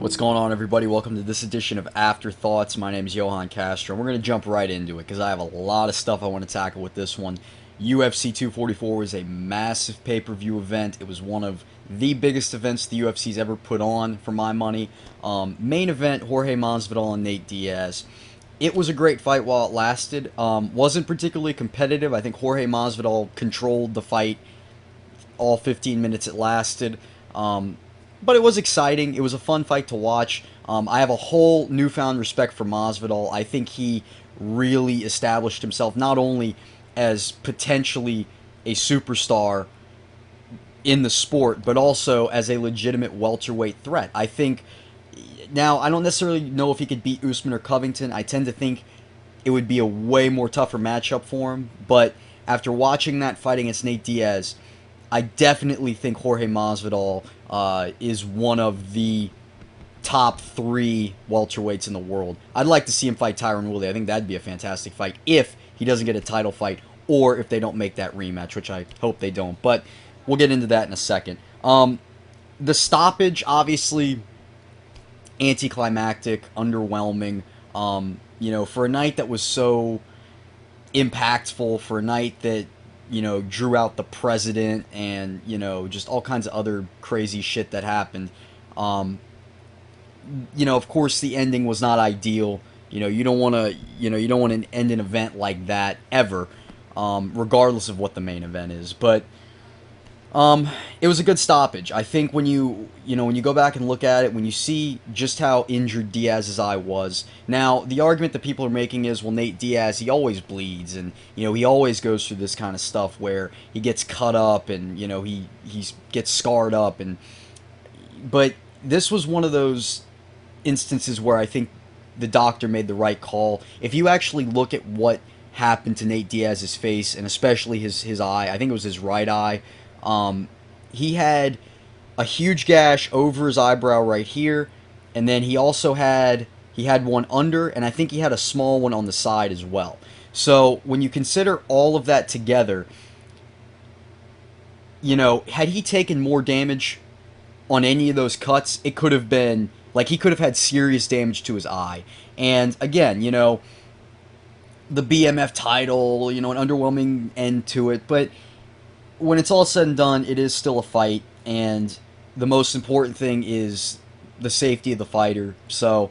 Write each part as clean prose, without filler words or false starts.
What's going on, everybody? Welcome to this edition of Afterthoughts. My name is Johann Castro, and we're going to jump right into it because I have a lot of stuff I want to tackle with this one. UFC 244 was a massive pay-per-view event. It was one of the biggest events the UFC's ever put on, for my money. Main event, Jorge Masvidal and Nate Diaz. It was a great fight while it lasted. Wasn't particularly competitive. I think Jorge Masvidal controlled the fight all 15 minutes it lasted. But it was exciting. It was a fun fight to watch. I have a whole newfound respect for Masvidal. I think he really established himself not only as potentially a superstar in the sport, but also as a legitimate welterweight threat. I think, now, I don't necessarily know if he could beat Usman or Covington. I tend to think it would be a way more tougher matchup for him. But after watching that fight against Nate Diaz, I definitely think Jorge Masvidal is one of the top 3 welterweights in the world. I'd like to see him fight Tyron Woodley. I think that'd be a fantastic fight if he doesn't get a title fight or if they don't make that rematch, which I hope they don't. But we'll get into that in a second. The stoppage, obviously, anticlimactic, underwhelming. For a night that was so impactful, for a night that drew out the president and, just all kinds of other crazy shit that happened. Of course the ending was not ideal. You don't want to, you don't want to end an event like that ever, regardless of what the main event is. But it was a good stoppage. I think when you go back and look at it, when you see just how injured Diaz's eye was. Now, the argument that people are making is, well, Nate Diaz, he always bleeds, and he always goes through this kind of stuff where he gets cut up and he gets scarred up, but this was one of those instances where I think the doctor made the right call. If you actually look at what happened to Nate Diaz's face, and especially his eye, I think it was his right eye. He had a huge gash over his eyebrow right here, and then he also had one under, and I think he had a small one on the side as well. So when you consider all of that together, had he taken more damage on any of those cuts, it could have been, like, he could have had serious damage to his eye. And again, the BMF title, an underwhelming end to it, but when it's all said and done, it is still a fight, and the most important thing is the safety of the fighter. So,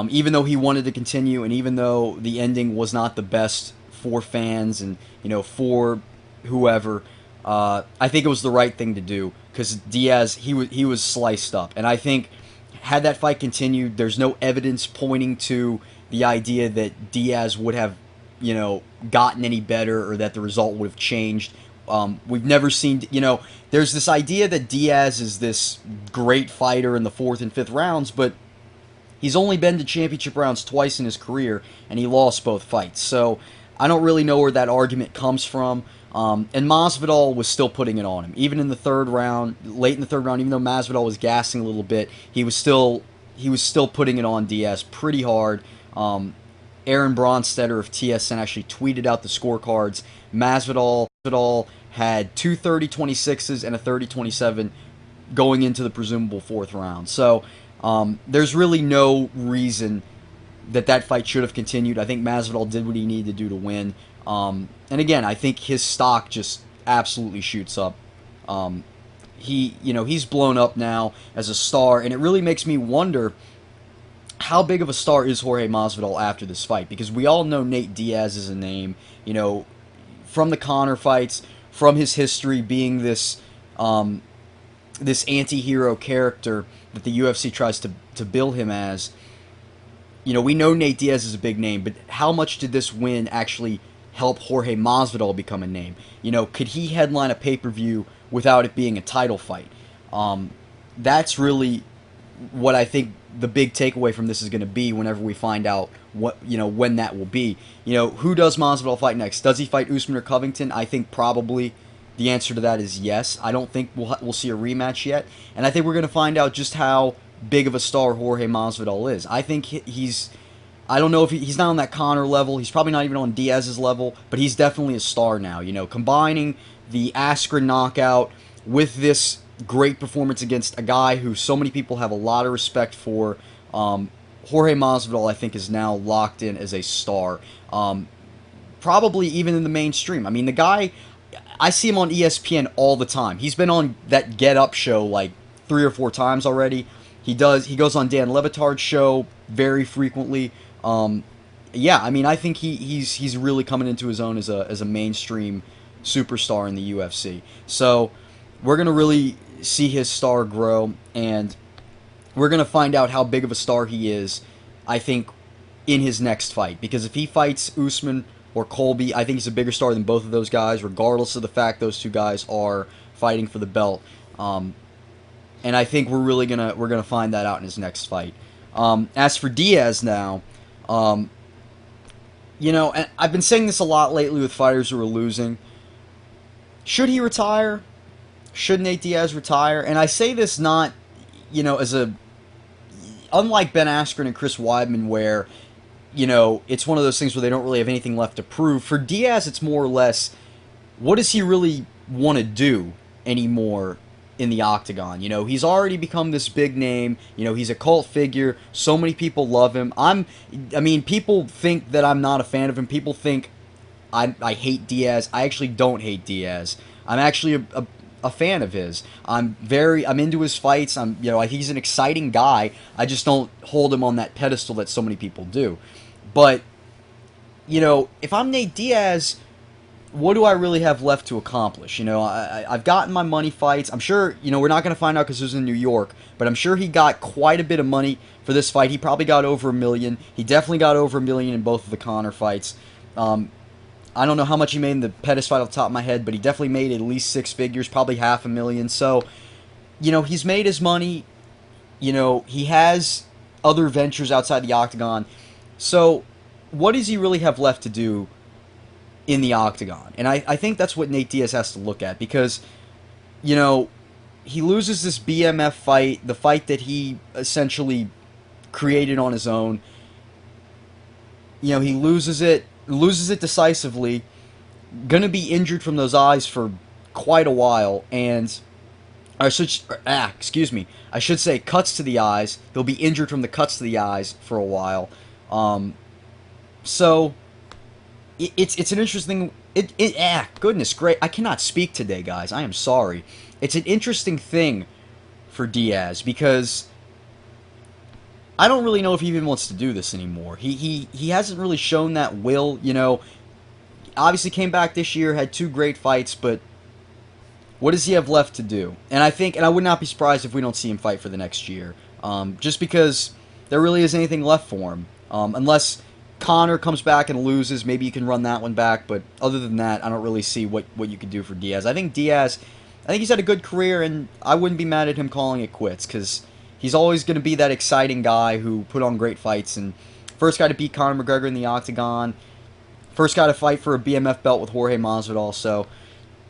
even though he wanted to continue, and even though the ending was not the best for fans and for whoever, I think it was the right thing to do, because Diaz, he was sliced up, and I think had that fight continued, there's no evidence pointing to the idea that Diaz would have gotten any better or that the result would have changed. We've never seen, there's this idea that Diaz is this great fighter in the 4th and 5th rounds, but he's only been to championship rounds twice in his career, and he lost both fights. So I don't really know where that argument comes from. And Masvidal was still putting it on him. Even in the 3rd round, late in the 3rd round, even though Masvidal was gassing a little bit, he was still putting it on Diaz pretty hard. Aaron Bronstetter of TSN actually tweeted out the scorecards. Masvidal had 2 30-26s and a 30-27 going into the presumable 4th round. So there's really no reason that fight should have continued. I think Masvidal did what he needed to do to win. And again, I think his stock just absolutely shoots up. He's blown up now as a star, and it really makes me wonder, how big of a star is Jorge Masvidal after this fight? Because we all know Nate Diaz is a name, from the Conor fights, from his history being this this anti-hero character that the UFC tries to build him as. We know Nate Diaz is a big name, but how much did this win actually help Jorge Masvidal become a name? Could he headline a pay-per-view without it being a title fight? That's really what I think the big takeaway from this is going to be whenever we find out when that will be. Who does Masvidal fight next? Does he fight Usman or Covington? I think probably the answer to that is yes. I don't think we'll see a rematch yet, and I think we're going to find out just how big of a star Jorge Masvidal is. I think I don't know if he's not on that Conor level. He's probably not even on Diaz's level, but he's definitely a star now. Combining the Askren knockout with this Great performance against a guy who so many people have a lot of respect for. Jorge Masvidal, I think, is now locked in as a star. Probably even in the mainstream. I mean, the guy, I see him on ESPN all the time. He's been on that Get Up show like 3 or 4 times already. He goes on Dan Le Batard's show very frequently. Yeah, I mean, I think he's really coming into his own as a mainstream superstar in the UFC. So we're gonna really see his star grow, and we're gonna find out how big of a star he is, I think, in his next fight. Because if he fights Usman or Colby, I think he's a bigger star than both of those guys, regardless of the fact those two guys are fighting for the belt. And I think we're gonna find that out in his next fight. As for Diaz now, and I've been saying this a lot lately with fighters who are losing. Should he retire? Should Nate Diaz retire? And I say this not, as a... Unlike Ben Askren and Chris Weidman, where, it's one of those things where they don't really have anything left to prove. For Diaz, it's more or less, what does he really want to do anymore in the octagon? He's already become this big name. He's a cult figure. So many people love him. People think that I'm not a fan of him. People think I hate Diaz. I actually don't hate Diaz. I'm actually a fan of his. I'm into his fights. He's an exciting guy. I just don't hold him on that pedestal that so many people do. But, if I'm Nate Diaz, what do I really have left to accomplish? I've gotten my money fights. I'm sure, we're not going to find out because it was in New York, but I'm sure he got quite a bit of money for this fight. He probably got over $1 million. He definitely got over $1 million in both of the Conor fights. I don't know how much he made in the Pettis fight off the top of my head, but he definitely made at least 6 figures, probably $500,000. So, he's made his money. He has other ventures outside the octagon. So, what does he really have left to do in the octagon? And I think that's what Nate Diaz has to look at, because, he loses this BMF fight, the fight that he essentially created on his own. He loses it decisively, gonna be injured from those eyes for quite a while, and I should say cuts to the eyes. He'll be injured from the cuts to the eyes for a while. So it's an interesting. Goodness great! I cannot speak today, guys. I am sorry. It's an interesting thing for Diaz, because I don't really know if he even wants to do this anymore. He hasn't really shown that will. Obviously came back this year, had 2 great fights, but what does he have left to do? And I would not be surprised if we don't see him fight for the next year, just because there really isn't anything left for him, unless Conor comes back and loses. Maybe you can run that one back, but other than that, I don't really see what you could do for Diaz. I think he's had a good career, and I wouldn't be mad at him calling it quits, because he's always going to be that exciting guy who put on great fights, and first guy to beat Conor McGregor in the octagon, first guy to fight for a BMF belt with Jorge Masvidal, so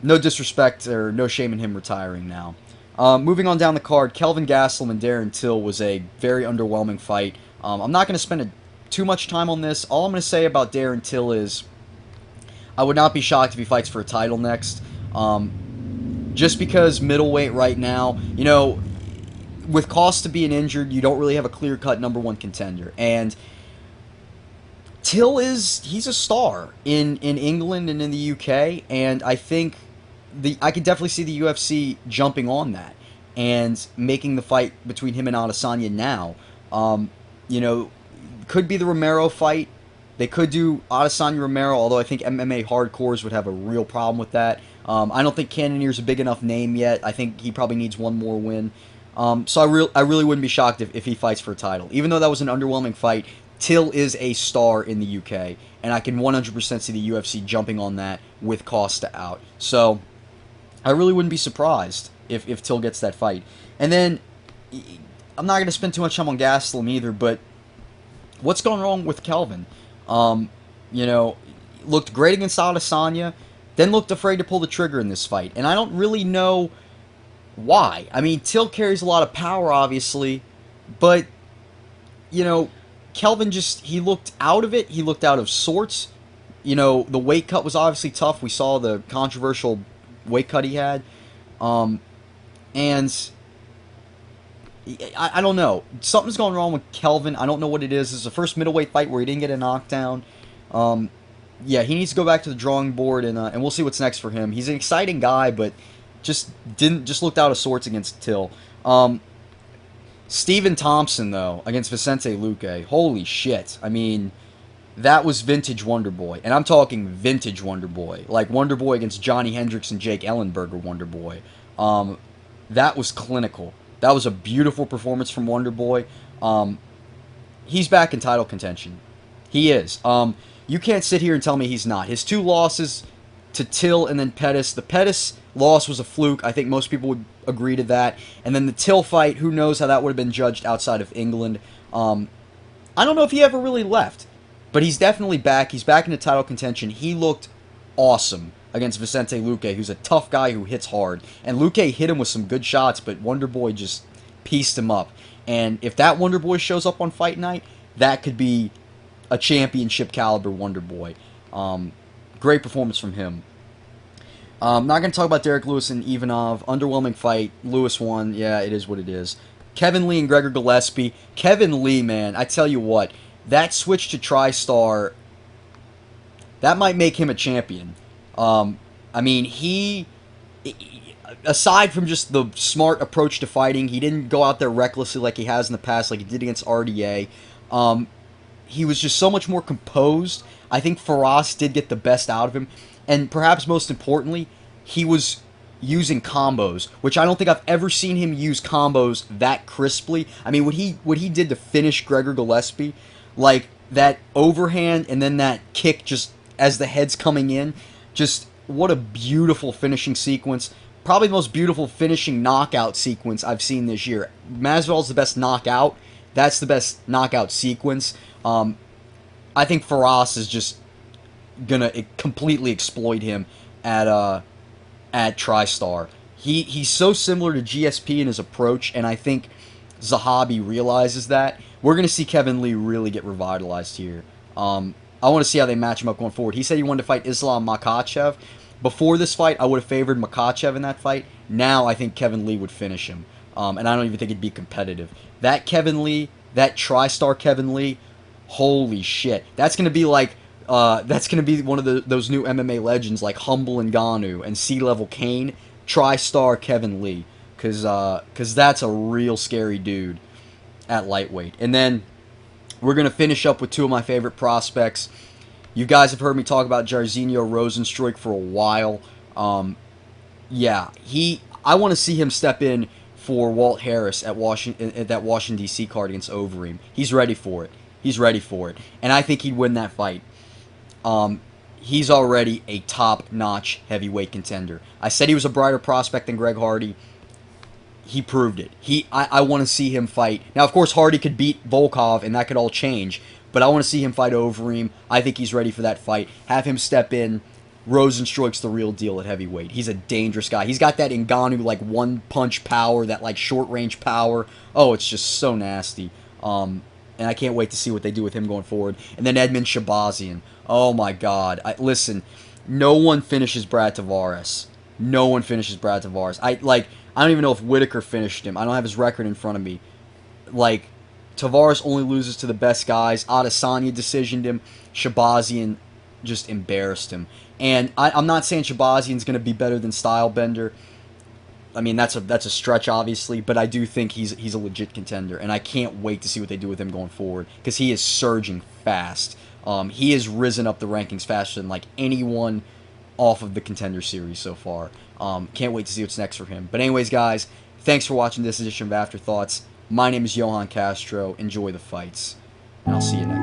no disrespect or no shame in him retiring now. Moving on down the card, Kelvin Gastelum and Darren Till was a very underwhelming fight. I'm not going to spend too much time on this. All I'm going to say about Darren Till is I would not be shocked if he fights for a title next. Just because middleweight right now, with Costa being injured, you don't really have a clear-cut #1 contender. And Till he's a star in England and in the UK, and I think I could definitely see the UFC jumping on that and making the fight between him and Adesanya now. Could be the Romero fight. They could do Adesanya-Romero, although I think MMA hardcores would have a real problem with that. I don't think Cannonier's a big enough name yet. I think he probably needs one more win. So I really wouldn't be shocked if he fights for a title. Even though that was an underwhelming fight, Till is a star in the UK, and I can 100% see the UFC jumping on that with Costa out. So I really wouldn't be surprised if Till gets that fight. And then I'm not going to spend too much time on Gastelum either, but what's going wrong with Kelvin? Looked great against Adesanya, then looked afraid to pull the trigger in this fight, and I don't really know why. I mean, Till carries a lot of power, obviously, but, Kelvin he looked out of it. He looked out of sorts. The weight cut was obviously tough. We saw the controversial weight cut he had. And I don't know. Something's going wrong with Kelvin. I don't know what it is. This is the first middleweight fight where he didn't get a knockdown. Yeah, he needs to go back to the drawing board, and we'll see what's next for him. He's an exciting guy, but just looked out of sorts against Till. Stephen Thompson, though, against Vicente Luque. Holy shit. I mean, that was vintage Wonder Boy. And I'm talking vintage Wonder Boy. Like Wonder Boy against Johnny Hendricks and Jake Ellenberger Wonder Boy. That was clinical. That was a beautiful performance from Wonder Boy. He's back in title contention. He is. You can't sit here and tell me he's not. His 2 losses to Till and then Pettis. The Pettis loss was a fluke. I think most people would agree to that. And then the Till fight, who knows how that would have been judged outside of England. I don't know if he ever really left. But he's definitely back. He's back in the title contention. He looked awesome against Vicente Luque, who's a tough guy who hits hard. And Luque hit him with some good shots, but Wonder Boy just pieced him up. And if that Wonder Boy shows up on fight night, that could be a championship caliber Wonder Boy. Great performance from him. I'm not going to talk about Derek Lewis and Ivanov. Underwhelming fight. Lewis won. Yeah, it is what it is. Kevin Lee and Gregor Gillespie. Kevin Lee, man, I tell you what, that switch to TriStar, that might make him a champion. I mean, he, aside from just the smart approach to fighting, he didn't go out there recklessly like he has in the past, like he did against RDA. He was just so much more composed. I think Faraz did get the best out of him. And perhaps most importantly, he was using combos, which I don't think I've ever seen him use combos that crisply. I mean, what he did to finish Gregor Gillespie, like that overhand and then that kick just as the head's coming in, just what a beautiful finishing sequence. Probably the most beautiful finishing knockout sequence I've seen this year. Masvidal's the best knockout. That's the best knockout sequence. I think Faraz is just gonna completely exploit him at TriStar. He's so similar to GSP in his approach, and I think Zahabi realizes that. We're gonna see Kevin Lee really get revitalized here. I want to see how they match him up going forward. He said he wanted to fight Islam Makhachev. Before this fight, I would have favored Makhachev in that fight. Now I think Kevin Lee would finish him, and I don't even think it'd be competitive. That Kevin Lee, that TriStar Kevin Lee, holy shit! That's gonna be like. That's going to be one of those new MMA legends like Humble Ngannou and C-Level Kane, TriStar Kevin Lee, because that's a real scary dude at lightweight. And then we're going to finish up with 2 of my favorite prospects. You guys have heard me talk about Jairzinho Rozenstruik for a while. Yeah, I want to see him step in for Walt Harris at that Washington, D.C. card against Overeem. He's ready for it. He's ready for it. And I think he'd win that fight. He's already a top-notch heavyweight contender. I said he was a brighter prospect than Greg Hardy. He proved it. I want to see him fight. Now, of course, Hardy could beat Volkov, and that could all change. But I want to see him fight Overeem. I think he's ready for that fight. Have him step in. Rozenstruik's the real deal at heavyweight. He's a dangerous guy. He's got that Ngannou, like, one-punch power, that, like, short-range power. Oh, it's just so nasty. And I can't wait to see what they do with him going forward. And then Edmund Shabazian. Oh my God! Listen, no one finishes Brad Tavares. No one finishes Brad Tavares. I don't even know if Whitaker finished him. I don't have his record in front of me. Like, Tavares only loses to the best guys. Adesanya decisioned him. Shabazian just embarrassed him. And I'm not saying Shabazian's going to be better than Stylebender. I mean, that's a stretch, obviously, but I do think he's a legit contender, and I can't wait to see what they do with him going forward, because he is surging fast. He has risen up the rankings faster than like anyone off of the Contender Series so far. Can't wait to see what's next for him. But anyways, guys, thanks for watching this edition of Afterthoughts. My name is Johann Castro. Enjoy the fights, and I'll see you next time.